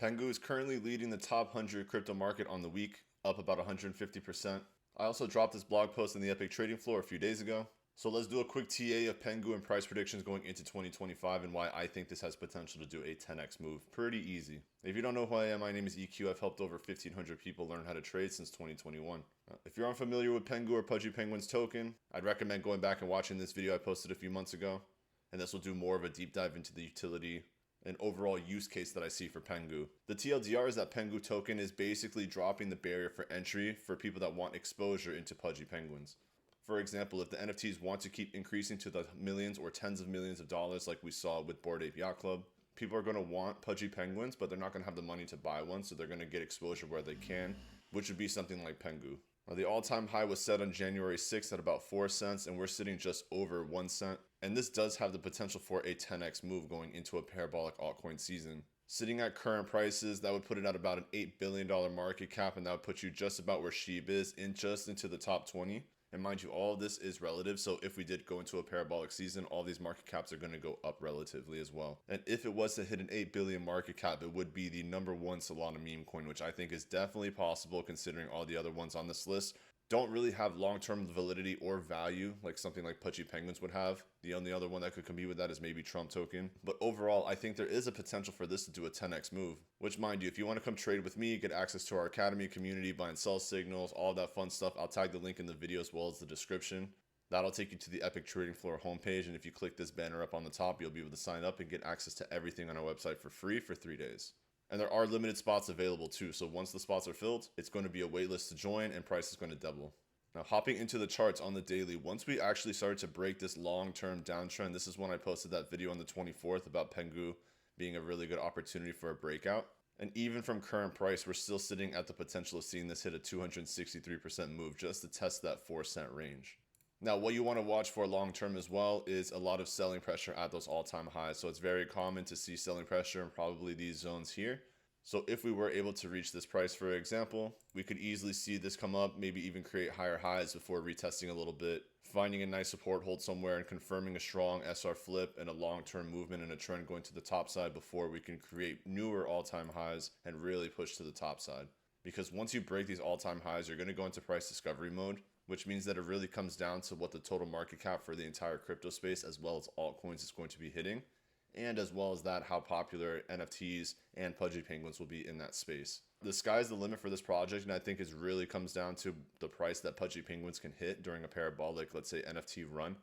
PENGU is currently leading the top 100 crypto market on the week, up about 150%. I also dropped this blog post in the EPIQ Trading Floor a few days ago. So let's do a quick TA of PENGU and price predictions going into 2025 and why I think this has potential to do a 10x move. Pretty easy. If you don't know who I am, my name is EQ. I've helped over 1,500 people learn how to trade since 2021. If you're unfamiliar with PENGU or Pudgy Penguins token, I'd recommend going back and watching this video I posted a few months ago. And this will do more of a deep dive into the utility and overall use case that I see for PENGU. The TLDR is that PENGU token is basically dropping the barrier for entry for people that want exposure into Pudgy Penguins. For example, if the NFTs want to keep increasing to the millions or tens of millions of dollars like we saw with Bored Ape Yacht Club, people are going to want Pudgy Penguins, but they're not going to have the money to buy one, so they're going to get exposure where they can, which would be something like PENGU. Now, the all-time high was set on January 6th at about 4 cents, and we're sitting just over 1 cent. And this does have the potential for a 10x move going into a parabolic altcoin season. Sitting at current prices, that would put it at about an $8 billion market cap, and that would put you just about where SHIB is, just into the top 20. And mind you, all of this is relative, so if we did go into a parabolic season, all these market caps are going to go up relatively as well. And if it was to hit an 8 billion market cap, it would be the #1 Solana meme coin, which I think is definitely possible considering all the other ones on this list don't really have long-term validity or value like something like Pudgy Penguins would have. The only other one that could compete with that is maybe Trump token. But overall, I think there is a potential for this to do a 10x move, which mind you, if you want to come trade with me, get access to our academy community, buy and sell signals, all that fun stuff, I'll tag the link in the video as well as the description. That'll take you to the EPIQ Trading Floor homepage, and if you click this banner up on the top, you'll be able to sign up and get access to everything on our website for free for 3 days. And there are limited spots available too, so once the spots are filled, it's going to be a wait list to join and price is going to double. Now, hopping into the charts on the daily, once we actually started to break this long-term downtrend, this is when I posted that video on the 24th about PENGU being a really good opportunity for a breakout. And even from current price, we're still sitting at the potential of seeing this hit a 263% move just to test that 4 cent range. Now, what you want to watch for long-term as well is a lot of selling pressure at those all-time highs. So it's very common to see selling pressure in probably these zones here. So if we were able to reach this price, for example, we could easily see this come up, maybe even create higher highs before retesting a little bit, finding a nice support hold somewhere and confirming a strong SR flip and a long-term movement and a trend going to the top side before we can create newer all-time highs and really push to the top side. Because once you break these all-time highs, you're going to go into price discovery mode, which means that it really comes down to what the total market cap for the entire crypto space as well as altcoins is going to be hitting. And as well as that, how popular NFTs and Pudgy Penguins will be in that space. The sky's the limit for this project, and I think it really comes down to the price that Pudgy Penguins can hit during a parabolic, let's say, NFT run.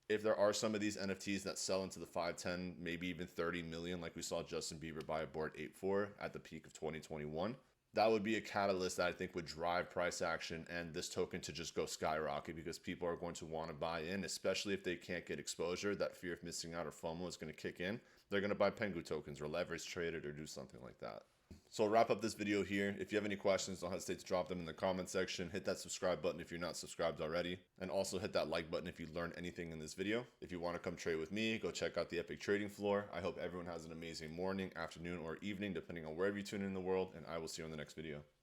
If there are some of these NFTs that sell into the 5, 10, maybe even 30 million, like we saw Justin Bieber buy a Bored Ape for at the peak of 2021, that would be a catalyst that I think would drive price action and this token to just go skyrocket because people are going to want to buy in, especially if they can't get exposure. That fear of missing out or FOMO is going to kick in. They're going to buy PENGU tokens or leverage trade it or do something like that. So I'll wrap up this video here. If you have any questions, don't hesitate to drop them in the comment section. Hit that subscribe button if you're not subscribed already. And also hit that like button if you learned anything in this video. If you want to come trade with me, go check out the EPIQ Trading Floor. I hope everyone has an amazing morning, afternoon, or evening, depending on wherever you tune in the world. And I will see you on the next video.